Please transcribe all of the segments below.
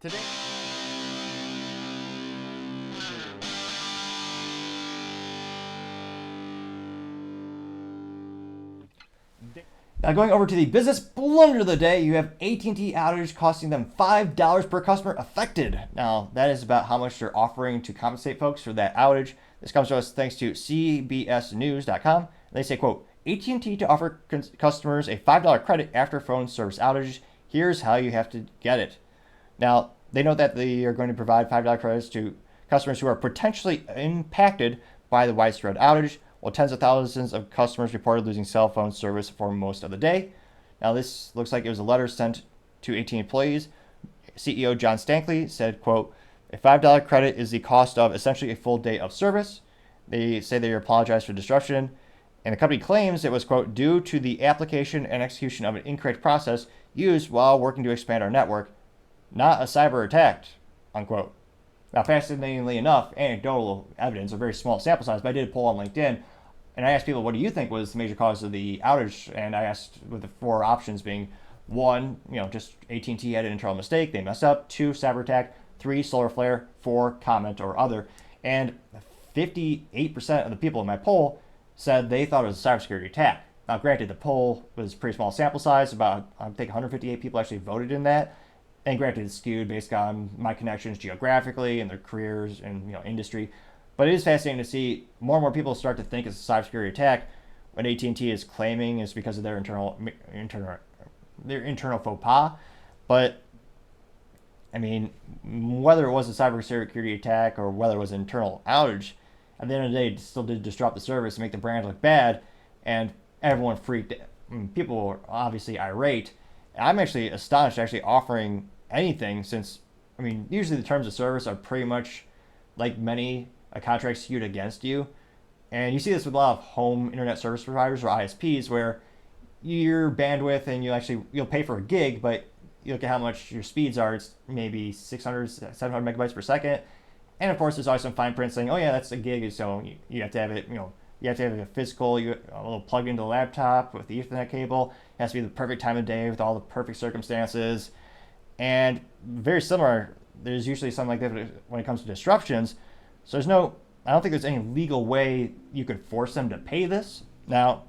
Today. Now going over to the business blunder of the day, you have AT&T outage costing them $5 per customer affected. Now that is about how much they're offering to compensate folks for that outage. This comes to us thanks to cbsnews.com. They say, quote, AT&T to offer customers a $5 credit after phone service outage. Here's how you have to get it. Now, they note that they are going to provide $5 credits to customers who are potentially impacted by the widespread outage, while tens of thousands of customers reported losing cell phone service for most of the day. Now, this looks like it was a letter sent to AT&T employees. CEO John Stankley said, quote, a $5 credit is the cost of essentially a full day of service. They say they apologize for disruption, and the company claims it was, quote, due to the application and execution of an incorrect process used while working to expand our network, not a cyber attack, unquote. Now, fascinatingly enough, anecdotal evidence, a very small sample size, but I did a poll on LinkedIn, and I asked people, what do you think was the major cause of the outage? And I asked with the four options being, one, just AT&T had an internal mistake, they messed up. Two, cyber attack. Three, solar flare. Four, comment or other. And 58% of the people in my poll said they thought it was a cybersecurity attack. Now, granted, the poll was a pretty small sample size. About, I think, 158 people actually voted in that. And granted, it's skewed based on my connections geographically and their careers and industry. But it is fascinating to see more and more people start to think it's a cybersecurity attack when AT&T is claiming it's because of their internal faux pas. But I mean, whether it was a cybersecurity attack or whether it was an internal outage, at the end of the day, it still did disrupt the service and make the brand look bad, and everyone freaked. People were obviously irate. I'm actually astonished actually offering anything since, usually the terms of service are pretty much like many contracts skewed against you. And you see this with a lot of home internet service providers or ISPs where your bandwidth and you'll pay for a gig, but you look at how much your speeds are, it's maybe 600, 700 megabytes per second. And of course, there's always some fine print saying, oh yeah, that's a gig, so you have to have it, you have to have a physical, a little plugged into the laptop with the Ethernet cable. It has to be the perfect time of day with all the perfect circumstances. And very similar, there's usually something like that when it comes to disruptions. So I don't think there's any legal way you could force them to pay this. Now,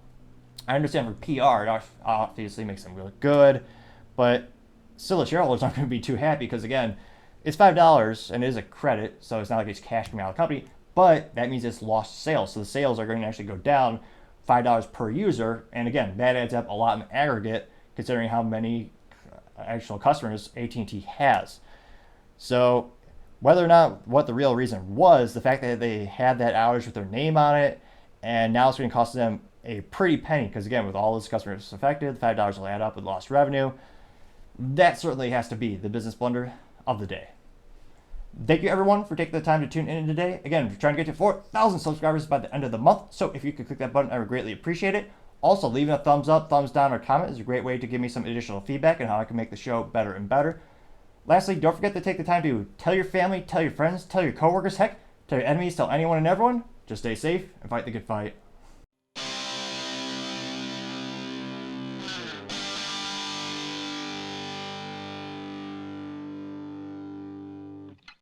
I understand for PR, it obviously makes them look good, but still the shareholders aren't going to be too happy because, again, it's $5 and it is a credit, so it's not like it's cash coming out of the company, but that means it's lost sales. So the sales are going to actually go down $5 per user, and again, that adds up a lot in aggregate considering how many actual customers AT&T has. So whether or not what the real reason was, the fact that they had that outage with their name on it, and now it's going to cost them a pretty penny, because again, with all those customers affected, the $5 will add up with lost revenue. That certainly has to be the business blunder of the day. Thank you everyone for taking the time to tune in today. Again, we're trying to get to 4,000 subscribers by the end of the month, so if you could click that button, I would greatly appreciate it. Also, leaving a thumbs up, thumbs down, or comment is a great way to give me some additional feedback on how I can make the show better and better. Lastly, don't forget to take the time to tell your family, tell your friends, tell your coworkers, heck, tell your enemies, tell anyone and everyone. Just stay safe and fight the good fight.